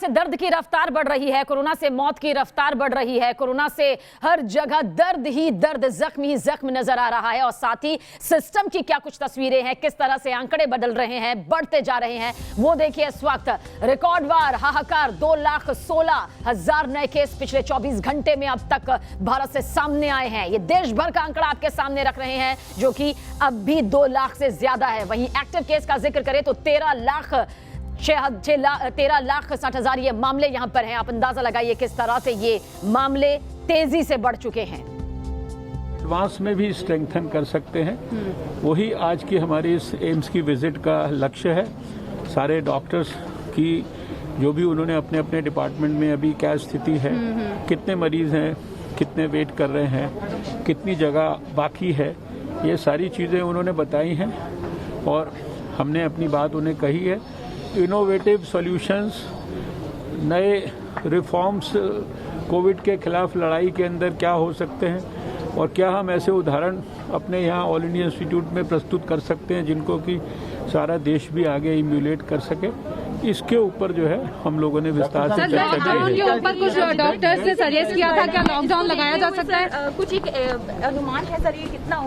से दर्द की रफ्तार बढ़ रही है, कोरोना से मौत की रफ्तार बढ़ रही है, कोरोना से हर जगह दर्द ही दर्द, जख्म ही जख्म नजर आ रहा है। और साथ ही सिस्टम की क्या कुछ तस्वीरें हैं, किस तरह से आंकड़े बदल रहे हैं, बढ़ते जा रहे हैं, वो देखिए। इस वक्त रिकॉर्डवार हाहाकार 2,16,000 नए केस पिछले 24 घंटे में अब तक भारत से सामने आए हैं। ये देश भर का आंकड़ा आपके सामने रख रहे हैं, जो कि अब भी 2 लाख से ज्यादा है। वहीं एक्टिव केस का जिक्र करें तो 13,60,000 ये मामले यहां पर हैं। आप अंदाजा लगाइए किस तरह से ये मामले तेजी से बढ़ चुके हैं। एडवांस में भी स्ट्रेंथन कर सकते हैं, वही आज की हमारी इस एम्स की विजिट का लक्ष्य है। सारे डॉक्टर्स की जो भी उन्होंने अपने अपने डिपार्टमेंट में अभी क्या स्थिति है, कितने मरीज हैं, कितने वेट कर रहे हैं, कितनी जगह बाकी है, ये सारी चीज़ें उन्होंने बताई हैं और हमने अपनी बात उन्हें कही है। इनोवेटिव सॉल्यूशंस, नए रिफॉर्म्स कोविड के खिलाफ लड़ाई के अंदर क्या हो सकते हैं और क्या हम ऐसे उदाहरण अपने यहाँ ऑल इंडिया इंस्टीट्यूट में प्रस्तुत कर सकते हैं जिनको कि सारा देश भी आगे इम्यूलेट कर सके। इसके ऊपर जो है हम लोगों ने विस्तार से चर्चा की है। ऊपर कुछ डॉक्टर्स ने सजेस्ट किया था क्या लॉकडाउन लगाया जा सकता है, कुछ एक अनुमान है सर, ये कितना?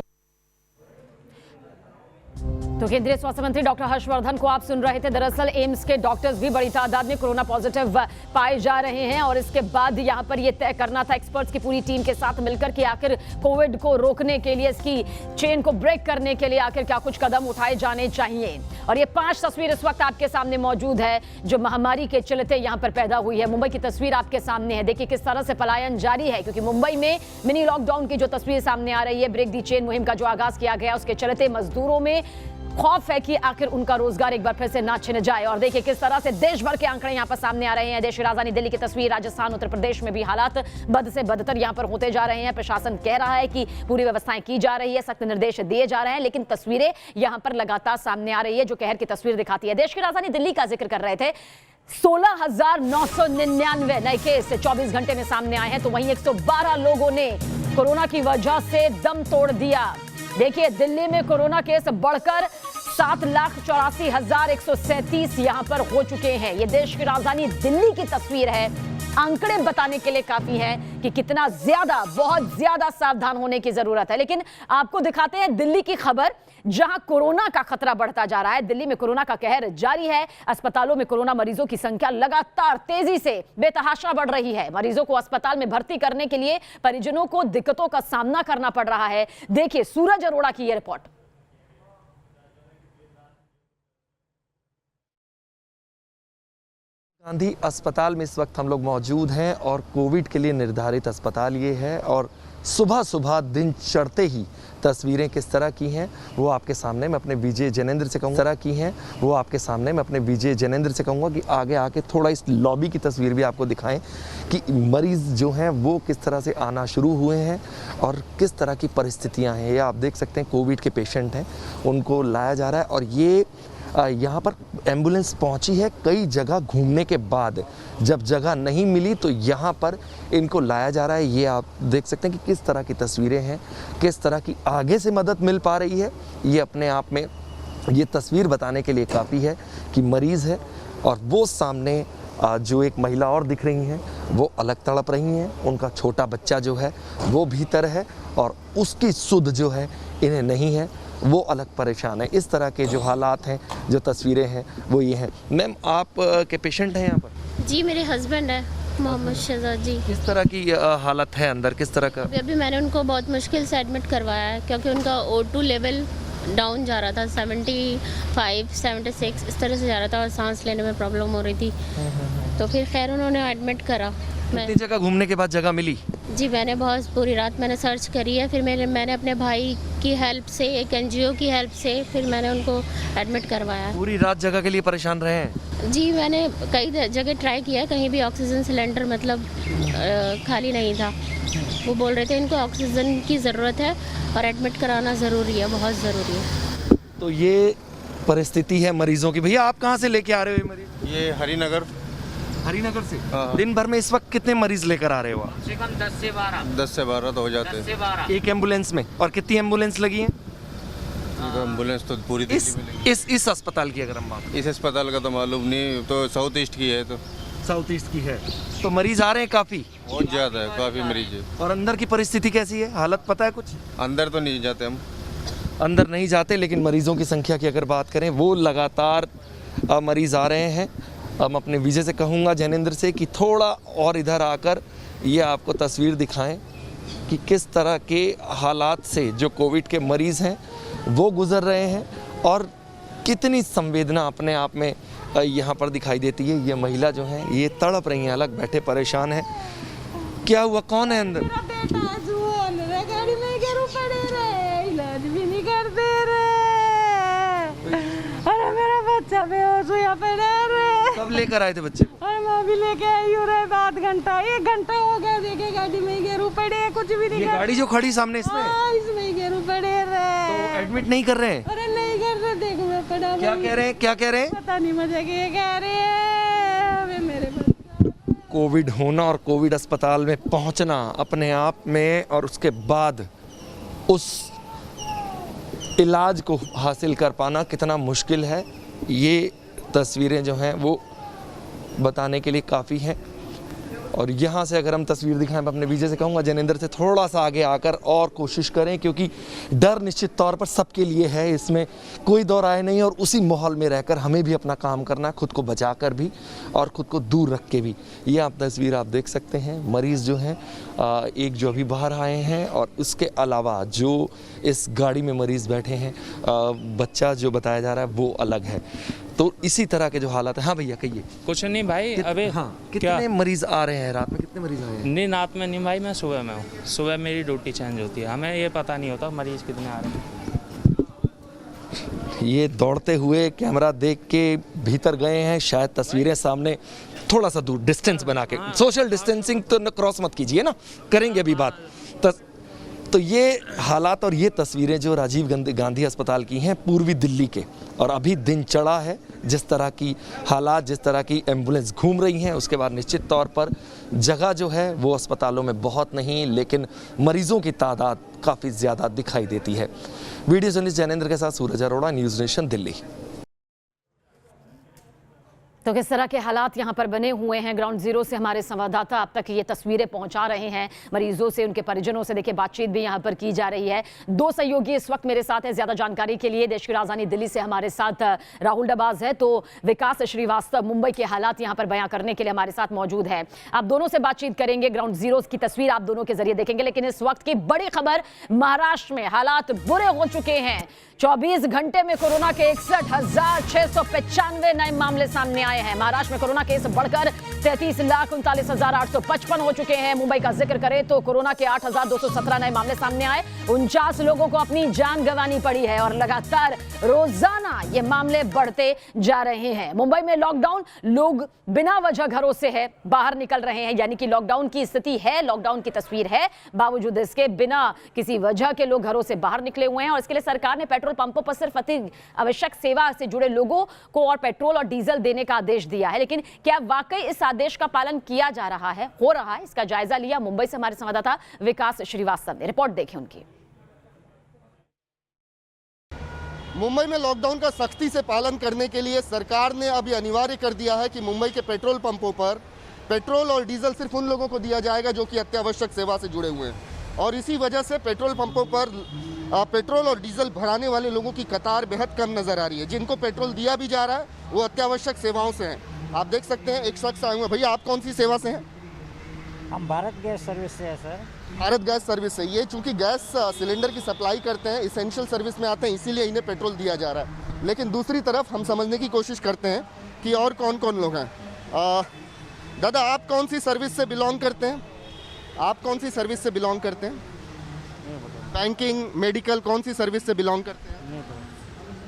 तो केंद्रीय स्वास्थ्य मंत्री डॉक्टर हर्षवर्धन को आप सुन रहे थे। दरअसल एम्स के डॉक्टर्स भी बड़ी तादाद में कोरोना पॉजिटिव पाए जा रहे हैं और इसके बाद यहां पर यह तय करना था एक्सपर्ट्स की पूरी टीम के साथ मिलकर कि आखिर कोविड को रोकने के लिए, इसकी चेन को ब्रेक करने के लिए आखिर क्या कुछ कदम उठाए जाने चाहिए। और ये 5 तस्वीर इस वक्त आपके सामने मौजूद है जो महामारी के चलते यहां पर पैदा हुई है। मुंबई की तस्वीर आपके सामने है, देखिए किस तरह से पलायन जारी है, क्योंकि मुंबई में मिनी लॉकडाउन की जो तस्वीर सामने आ रही है, ब्रेक दी चेन मुहिम का जो आगाज किया गया, उसके चलते मजदूरों में खौफ है कि आखिर उनका रोजगार एक बार फिर से ना छिन जाए। और देखिए किस तरह से देश भर के आंकड़े यहां पर सामने आ रहे हैं। देश की राजधानी दिल्ली की तस्वीर, राजस्थान, उत्तर प्रदेश में भी हालात बद से बदतर यहां पर होते जा रहे हैं। प्रशासन कह रहा है कि पूरी व्यवस्थाएं की जा रही है, सख्त निर्देश दिए जा रहे हैं, लेकिन तस्वीरें यहां पर लगातार सामने आ रही है जो कहर की तस्वीर दिखाती है। देश की राजधानी दिल्ली का जिक्र कर रहे थे, 16,999 नए केस 24 घंटे में सामने आए हैं, तो वहीं 112 लोगों ने कोरोना की वजह से दम तोड़ दिया। देखिए दिल्ली में कोरोना केस बढ़कर 7,84,137 यहां पर हो चुके हैं। ये देश की राजधानी दिल्ली की तस्वीर है। आंकड़े बताने के लिए काफी है कि कितना ज्यादा, बहुत ज्यादा सावधान होने की जरूरत है। लेकिन आपको दिखाते हैं दिल्ली की खबर, जहां कोरोना का खतरा बढ़ता जा रहा है। दिल्ली में कोरोना का कहर जारी है। अस्पतालों में कोरोना मरीजों की संख्या लगातार तेजी से बेतहाशा बढ़ रही है। मरीजों को अस्पताल में भर्ती करने के लिए परिजनों को दिक्कतों का सामना करना पड़ रहा है। देखिए सूरज अरोड़ा की यह रिपोर्ट। गांधी अस्पताल में इस वक्त हम लोग मौजूद हैं और कोविड के लिए निर्धारित अस्पताल ये है और सुबह सुबह दिन चढ़ते ही तस्वीरें किस तरह की हैं वो आपके सामने मैं अपने विजय जैनेंद्र से कहूँगा कि आगे आके थोड़ा इस लॉबी की तस्वीर भी आपको दिखाएं कि मरीज़ जो हैं वो किस तरह से आना शुरू हुए हैं और किस तरह की परिस्थितियां हैं। ये आप देख सकते हैं कोविड के पेशेंट हैं, उनको लाया जा रहा है और ये यहाँ पर एम्बुलेंस पहुँची है कई जगह घूमने के बाद। जब जगह नहीं मिली तो यहाँ पर इनको लाया जा रहा है। ये आप देख सकते हैं कि किस तरह की तस्वीरें हैं, किस तरह की आगे से मदद मिल पा रही है। ये अपने आप में ये तस्वीर बताने के लिए काफ़ी है कि मरीज़ है और वो सामने जो एक महिला और दिख रही हैं वो अलग तड़प रही हैं। उनका छोटा बच्चा जो है वो भीतर है और उसकी सुध जो है इन्हें नहीं है, वो अलग परेशान है। इस तरह के जो हालात हैं, जो तस्वीरें हैं वो ये हैं। मैम आप के पेशेंट हैं यहाँ पर? जी मेरे हस्बैंड है मोहम्मद शहजाद जी। किस तरह की हालत है अंदर, किस तरह का? अभी मैंने उनको बहुत मुश्किल से एडमिट करवाया है क्योंकि उनका O2 लेवल डाउन जा रहा था, 75, 76 इस तरह से जा रहा था और सांस लेने में प्रॉब्लम हो रही थी। तो फिर खैर उन्होंने एडमिट करा। कितनी जगह घूमने के बाद जगह मिली? जी मैंने बहुत पूरी रात मैंने सर्च करी है, फिर मैंने अपने भाई की हेल्प से, एक NGO की हेल्प से फिर मैंने उनको एडमिट करवाया। पूरी रात जगह के लिए परेशान रहे हैं? जी मैंने कई जगह ट्राई किया, कहीं भी ऑक्सीजन सिलेंडर मतलब खाली नहीं था। वो बोल रहे थे इनको ऑक्सीजन की ज़रूरत है और एडमिट कराना ज़रूरी है, बहुत ज़रूरी है। तो ये परिस्थिति है मरीजों की। भैया आप कहाँ से लेके आ रहे हो ये मरीज? ये हरिनगर से। दिन भर में इस वक्त कितने मरीज लेकर आ रहे हो आप? 10 से 12 तो हो जाते हैं एक एम्बुलेंस में। और कितनी एम्बुलेंस लगी हैं? एम्बुलेंस तो पूरी दिल्ली में लगी। इस अस्पताल की अगर हम बात, इस अस्पताल का तो मालूम नहीं, तो साउथ ईस्ट की है। तो साउथ ईस्ट की है। तो मरीज आ रहे हैं काफ़ी, बहुत ज़्यादा है, काफ़ी मरीज है। और अंदर की परिस्थिति कैसी है, हालत पता है कुछ? अंदर तो नहीं जाते हम, अंदर नहीं जाते, लेकिन मरीजों की संख्या की अगर बात करें वो लगातार मरीज आ रहे हैं। हम अपने विजय से कहूँगा, जैनेंद्र से, कि थोड़ा और इधर आकर ये आपको तस्वीर दिखाएं कि किस तरह के हालात से जो कोविड के मरीज़ हैं वो गुज़र रहे हैं और कितनी संवेदना अपने आप में यहाँ पर दिखाई देती है। ये महिला जो है ये तड़प रही हैं, अलग बैठे परेशान हैं। क्या हुआ, कौन है अंदर? मेरा बेटा जुआन रे, गाड़ी में गिर पड़े रे, इलाज भी नहीं कर दे रे। अरे मेरा बच्चा बेहोश हुआ पड़ा रे। कब लेकर आए थे बच्चे? अरे मैं भी लेके आई हूँ रे, आध घंटा 1 घंटा हो गया, देखे गाड़ी में गिर पड़े, कुछ भी नहीं ये कर। गाड़ी जो खड़ी सामने इसमें, हाँ, इसमें गिर पड़े रे। तो एडमिट नहीं कर रहे हैं? अरे नहीं कर रहे, देख मैं पड़ा। क्या कह रहे हैं, क्या कह रहे हैं? पता नहीं मुझे क्या कह रहे हैं। अबे मेरे बच्चा कोविड होना और कोविड अस्पताल में पहुंचना अपने आप में, और उसके बाद उस इलाज को हासिल कर पाना कितना मुश्किल है, ये तस्वीरें जो हैं वो बताने के लिए काफ़ी हैं। और यहाँ से अगर हम तस्वीर दिखाएं, मैं अपने विजय से कहूँगा जैनेंद्र से थोड़ा सा आगे आकर और कोशिश करें, क्योंकि डर निश्चित तौर पर सबके लिए है, इसमें कोई दो राय नहीं। और उसी माहौल में रहकर हमें भी अपना काम करना है, खुद को बचाकर भी और खुद को दूर रख के भी। ये आप तस्वीर आप देख सकते हैं, मरीज़ जो हैं एक जो अभी बाहर आए हैं, और उसके अलावा जो इस गाड़ी में मरीज़ बैठे हैं, बच्चा जो बताया जा रहा है वो अलग है। तो इसी तरह के जो हालात है। हाँ भैया कहिए। कुछ नहीं भाई, अबे हाँ, क्या कितने मरीज आ रहे हैं रात में, कितने मरीज आए हैं? नहीं, रात में नहीं भाई, मैं सुबह में हूँ। सुबह मेरी ड्यूटी चेंज होती है, हमें ये पता नहीं होता मरीज कितने आ रहे हैं। ये दौड़ते हुए कैमरा देख के भीतर गए हैं, शायद तस्वीरें सामने थोड़ा सा दूर डिस्टेंस बना के, सोशल डिस्टेंसिंग तो न क्रॉस मत कीजिए ना, करेंगे अभी बात। तो ये हालात और ये तस्वीरें जो राजीव गांधी अस्पताल की हैं पूर्वी दिल्ली के, और अभी दिन चढ़ा है, जिस तरह की हालात, जिस तरह की एम्बुलेंस घूम रही हैं, उसके बाद निश्चित तौर पर जगह जो है वो अस्पतालों में बहुत नहीं, लेकिन मरीजों की तादाद काफ़ी ज़्यादा दिखाई देती है। वीडियो जर्नलिस्ट जैनेंद्र के साथ सूरज अरोड़ा, न्यूज़ नेशन, दिल्ली। तो किस तरह के हालात यहाँ पर बने हुए हैं, ग्राउंड जीरो से हमारे संवाददाता अब तक ये तस्वीरें पहुंचा रहे हैं, मरीजों से, उनके परिजनों से। देखिए बातचीत भी यहाँ पर की जा रही है। 2 सहयोगी इस वक्त मेरे साथ हैं। ज्यादा जानकारी के लिए देश की राजधानी दिल्ली से हमारे साथ राहुल डबाज है, तो विकास श्रीवास्तव मुंबई के हालात यहाँ पर बयां करने के लिए हमारे साथ मौजूद है। आप दोनों से बातचीत करेंगे, ग्राउंड जीरो की तस्वीर आप दोनों के जरिए देखेंगे। लेकिन इस वक्त की बड़ी खबर, महाराष्ट्र में हालात बुरे हो चुके हैं। 24 घंटे में कोरोना के 61,695 नए मामले सामने आए हैं। महाराष्ट्र में कोरोना केस बढ़कर 33,39,855 हो चुके हैं। मुंबई का जिक्र करें तो कोरोना के 8,217 नए मामले सामने आए। 49 लोगों को अपनी जान गंवानी पड़ी है और लगातार रोजाना ये मामले बढ़ते जा रहे हैं। मुंबई में लॉकडाउन, लोग बिना वजह घरों से है बाहर निकल रहे हैं, यानी कि लॉकडाउन की स्थिति है, लॉकडाउन की तस्वीर है। बावजूद इसके बिना किसी वजह के लोग घरों से बाहर निकले हुए हैं और इसके लिए सरकार ने पेट्रोल पंपों पर सिर्फ अति आवश्यक सेवा से जुड़े लोगों को और पेट्रोल और डीजल देने का आदेश दिया है। लेकिन क्या वाकई इस आदेश का पालन किया जा रहा है, हो रहा है? इसका जायजा लिया मुंबई से हमारे संवाददाता विकास श्रीवास्तव ने। रिपोर्ट देखें उनकी। मुंबई में लॉकडाउन का सख्ती से पालन करने के लिए सरकार ने अभी अनिवार्य कर दिया है कि मुंबई के पेट्रोल पंपों पर पेट्रोल और डीजल सिर्फ उन लोगों को दिया जाएगा जो कि अत्यावश्यक सेवा से जुड़े हुए हैं। और इसी वजह से पेट्रोल पंपों पर पेट्रोल और डीजल भराने वाले लोगों की कतार बेहद कम नजर आ रही है। जिनको पेट्रोल दिया भी जा रहा है वो अत्यावश्यक सेवाओं से हैं। आप देख सकते हैं एक शख्स आए हुए। भैया आप कौन सी सेवा से हैं? हम भारत गैस सर्विस से हैं सर। भारत गैस सर्विस से। ये चूंकि गैस सिलेंडर की सप्लाई करते हैं, इसेंशियल सर्विस में आते हैं, इसीलिए इन्हें पेट्रोल दिया जा रहा है। लेकिन दूसरी तरफ हम समझने की कोशिश करते हैं कि और कौन कौन लोग हैं। दादा आप कौन सी सर्विस से बिलोंग करते हैं? आप कौन सी सर्विस से बिलोंग करते हैं? बैंकिंग, मेडिकल, कौन सी सर्विस से बिलोंग करते हैं?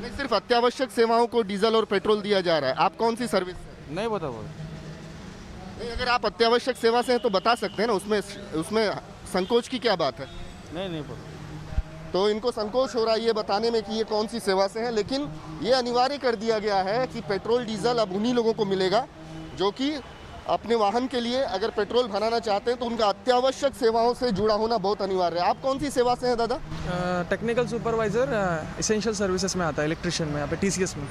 नहीं, सिर्फ अत्यावश्यक सेवाओं को डीजल और पेट्रोल दिया जा रहा है। आप कौन सी सर्विस से? नहीं बता नहीं, अगर आप अत्यावश्यक सेवा से हैं तो बता सकते हैं ना, उसमें संकोच की क्या बात है? नहीं पता। तो इनको संकोच हो रहा है ये बताने में कि ये कौन सी सेवा से है। लेकिन ये अनिवार्य कर दिया गया है कि पेट्रोल डीजल अब उन्हीं लोगों को मिलेगा जो कि अपने वाहन के लिए अगर पेट्रोल भराना चाहते हैं तो उनका अत्यावश्यक सेवाओं से जुड़ा होना बहुत अनिवार्य है। आप कौन सी सेवा से हैं दादा? टेक्निकल सुपरवाइजर इसेंशियल सर्विसेज में आता है, इलेक्ट्रिशियन में, यहाँ पे TCS में।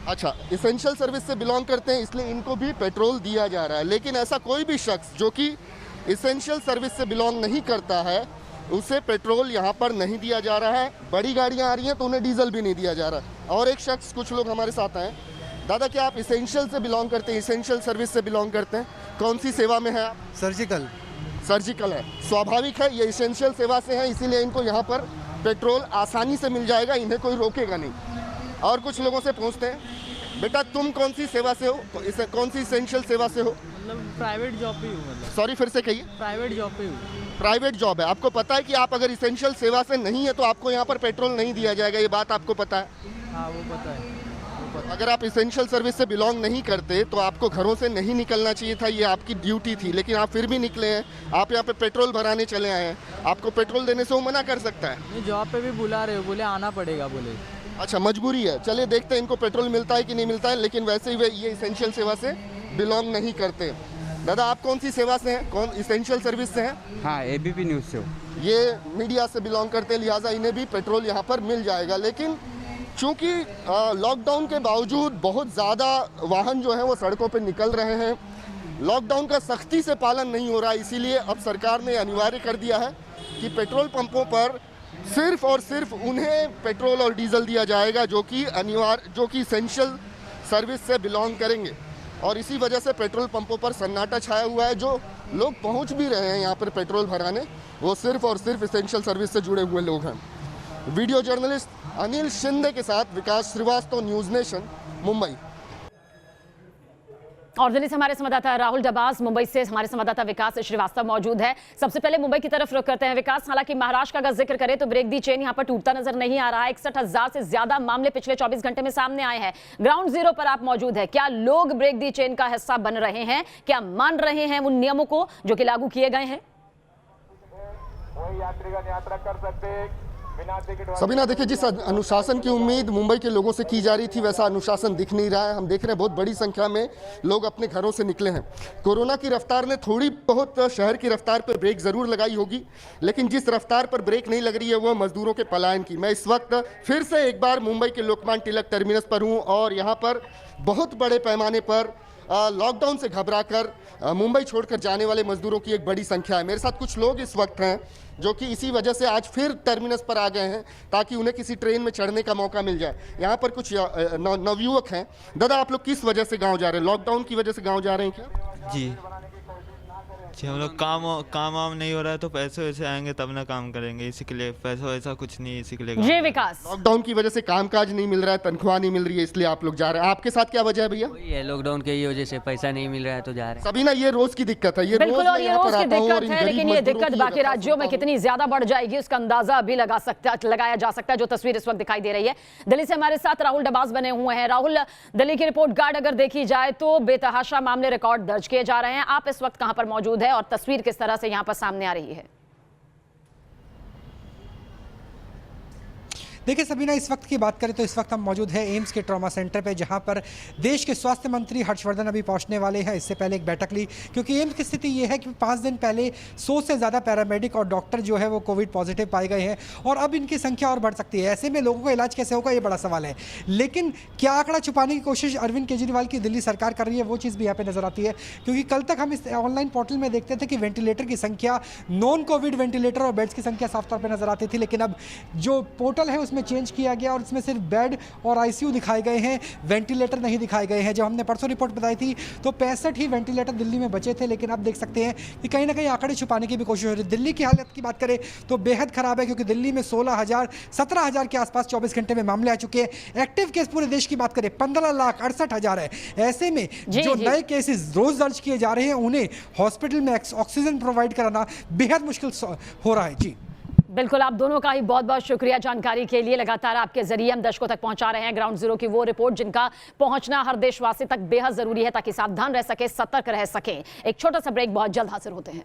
अच्छा, इसेंशियल सर्विस से बिलोंग करते हैं इसलिए इनको भी पेट्रोल दिया जा रहा है, लेकिन ऐसा कोई भी शख्स जो कि इसेंशियल सर्विस से बिलोंग नहीं करता है उसे पेट्रोल यहाँ पर नहीं दिया जा रहा है। बड़ी गाड़ियाँ आ रही हैं तो उन्हें डीजल भी नहीं दिया जा रहा। और एक शख्स, कुछ लोग हमारे साथ हैं। दादा, क्या आप इसेंशियल से बिलोंग करते हैं, इसेंशियल सर्विस से बिलोंग करते हैं? कौन सी सेवा में है आप? सर्जिकल है। स्वाभाविक है, ये इसेंशियल सेवा से है, इसीलिए इनको यहाँ पर पेट्रोल आसानी से मिल जाएगा, इन्हें कोई रोकेगा नहीं। और कुछ लोगों से पूछते हैं, बेटा तुम कौन सी सेवा से हो, तो इसे कौन सी इसेंशियल सेवा से हो? मतलब प्राइवेट जॉब पे हूँ। मतलब सॉरी, फिर से कहिए। प्राइवेट जॉब पे हूँ। प्राइवेट जॉब है। आपको पता है कि आप अगर इसेंशियल सेवा से नहीं है तो आपको यहाँ पर पेट्रोल नहीं दिया जाएगा, ये बात आपको पता है? हाँ, वो पता है। अगर आप इसेंशियल सर्विस से बिलोंग नहीं करते तो आपको घरों से नहीं निकलना चाहिए था, ये आपकी ड्यूटी थी, लेकिन आप फिर भी निकले हैं। आप यहाँ पे पेट्रोल भराने चले आए हैं, आपको पेट्रोल देने से वो मना कर सकता है? नहीं, जॉब पे भी बुला रहे हो, बोले आना पड़ेगा बोले। अच्छा, मजबूरी है। चलिए देखते हैं इनको पेट्रोल मिलता है कि नहीं मिलता है, लेकिन वैसे ही वे ये इसेंशियल सेवा से बिलोंग नहीं करते। दादा, आप कौन सी सेवा से हैं? कौन इसेंशियल सर्विस से हैं? हाँ, एबीपी न्यूज़ से हो। ये मीडिया से बिलोंग करते हैं, लिहाजा इन्हें भी पेट्रोल यहाँ पर मिल जाएगा। लेकिन चूँकि लॉकडाउन के बावजूद बहुत ज़्यादा वाहन जो हैं वो सड़कों पर निकल रहे हैं, लॉकडाउन का सख्ती से पालन नहीं हो रहा है, इसीलिए अब सरकार ने अनिवार्य कर दिया है कि पेट्रोल पंपों पर सिर्फ और सिर्फ उन्हें पेट्रोल और डीजल दिया जाएगा जो कि इसेंशियल सर्विस से बिलोंग करेंगे। और इसी वजह से पेट्रोल पंपों पर सन्नाटा छाया हुआ है। जो लोग पहुंच भी रहे हैं यहाँ पर पेट्रोल भराने, वो सिर्फ और सिर्फ इसेंशियल सर्विस से जुड़े हुए लोग हैं। वीडियो जर्नलिस्ट अनिल शिंदे के साथ विकास श्रीवास्तव, न्यूज़ नेशन, मुंबई। और दिल्ली से हमारे संवाददाता राहुल डबास, मुंबई से हमारे संवाददाता विकास श्रीवास्तव मौजूद है। सबसे पहले मुंबई की तरफ रुख करते हैं विकास। हालांकि महाराष्ट्र का अगर जिक्र करें तो ब्रेक दी चेन यहां पर टूटता नजर नहीं आ रहा है। 61,000 से ज्यादा मामले पिछले 24 घंटे में सामने आए हैं। ग्राउंड जीरो पर आप मौजूद है, क्या लोग ब्रेक दी चेन का हिस्सा बन रहे हैं? क्या मान रहे हैं उन नियमों को जो कि लागू किए गए हैं? यात्रा कर सकते। सबीना, देखिए, जिस अनुशासन की उम्मीद मुंबई के लोगों से की जा रही थी वैसा अनुशासन दिख नहीं रहा है। हम देख रहे हैं बहुत बड़ी संख्या में लोग अपने घरों से निकले हैं। कोरोना की रफ्तार ने थोड़ी बहुत शहर की रफ्तार पर ब्रेक ज़रूर लगाई होगी, लेकिन जिस रफ्तार पर ब्रेक नहीं लग रही है वो मजदूरों के पलायन की। मैं इस वक्त फिर से एक बार मुंबई के लोकमान्य तिलक टर्मिनस पर हूँ और यहाँ पर बहुत बड़े पैमाने पर लॉकडाउन से घबराकर मुंबई छोड़कर जाने वाले मजदूरों की एक बड़ी संख्या है। मेरे साथ कुछ लोग इस वक्त हैं जो कि इसी वजह से आज फिर टर्मिनस पर आ गए हैं ताकि उन्हें किसी ट्रेन में चढ़ने का मौका मिल जाए। यहाँ पर कुछ नवयुवक हैं। दादा, आप लोग किस वजह से गांव जा रहे हैं? लॉकडाउन की वजह से गांव जा रहे हैं क्या? जी, हम लोग काम वाम नहीं हो रहा है तो पैसे वैसे आएंगे तब ना काम करेंगे, इसी के लिए पैसा वैसा कुछ नहीं, इसी के लिए। जी विकास, लॉकडाउन की वजह से कामकाज नहीं मिल रहा है, तनख्वाह नहीं मिल रही है, इसलिए आप लोग जा रहे हैं। आपके साथ क्या वजह है भैया? ये लॉकडाउन की वजह से पैसा नहीं मिल रहा है तो जा रहे हैं। सभी ना, ये रोज की दिक्कत है, ये बिल्कुल, और ये रोज की दिक्कत है, लेकिन ये दिक्कत बाकी राज्यों में कितनी ज्यादा बढ़ जाएगी उसका अंदाजा अभी लगाया जा सकता है। जो तस्वीर इस वक्त दिखाई दे रही है, दिल्ली से हमारे साथ राहुल डबास बने हुए हैं। राहुल, दिल्ली की रिपोर्ट कार्ड अगर देखी जाए तो बेतहाशा मामले रिकॉर्ड दर्ज किए जा रहे हैं। आप इस वक्त कहां पर मौजूद है और तस्वीर किस तरह से यहां पर सामने आ रही है? देखिए सबीना, इस वक्त की बात करें तो इस वक्त हम मौजूद हैं एम्स के ट्रॉमा सेंटर पे, जहां पर देश के स्वास्थ्य मंत्री हर्षवर्धन अभी पहुंचने वाले हैं। इससे पहले एक बैठक ली, क्योंकि एम्स की स्थिति ये है कि 5 दिन पहले 100 से ज़्यादा पैरामेडिक और डॉक्टर जो है वो कोविड पॉजिटिव पाए गए हैं और अब इनकी संख्या और बढ़ सकती है। ऐसे में लोगों का इलाज कैसे होगा, ये बड़ा सवाल है। लेकिन क्या आंकड़ा छुपाने की कोशिश अरविंद केजरीवाल की दिल्ली सरकार कर रही है, वो चीज़ भी यहाँ पर नजर आती है। क्योंकि कल तक हम इस ऑनलाइन पोर्टल में देखते थे कि वेंटिलेटर की संख्या, नॉन कोविड वेंटिलेटर और बेड्स की संख्या साफ तौर पर नजर आती थी, लेकिन अब जो पोर्टल है उसमें चेंज किया गया और इसमें सिर्फ बेड और आईसीयू दिखाए गए हैं, वेंटिलेटर नहीं दिखाए गए हैं। जब हमने परसों रिपोर्ट बताई थी तो 65 ही वेंटिलेटर दिल्ली में बचे थे, लेकिन अब देख सकते हैं कि कहीं ना कहीं आंकड़े छुपाने की भी कोशिश हो रही है। दिल्ली की हालत की बात करें तो बेहद खराब है, क्योंकि दिल्ली में 17,000 के आसपास 24 घंटे में मामले आ चुके हैं। एक्टिव केस पूरे देश की बात करें 15,68,000 है। ऐसे में जो नए केसेस रोज दर्ज किए जा रहे हैं उन्हें हॉस्पिटल में ऑक्सीजन प्रोवाइड कराना बेहद मुश्किल हो रहा है। जी बिल्कुल, आप दोनों का ही बहुत बहुत शुक्रिया जानकारी के लिए। लगातार आपके जरिए हम दर्शकों तक पहुंचा रहे हैं ग्राउंड जीरो की वो रिपोर्ट जिनका पहुंचना हर देशवासी तक बेहद जरूरी है ताकि सावधान रह सके, सतर्क रह सके। एक छोटा सा ब्रेक, बहुत जल्द हाजिर होते हैं।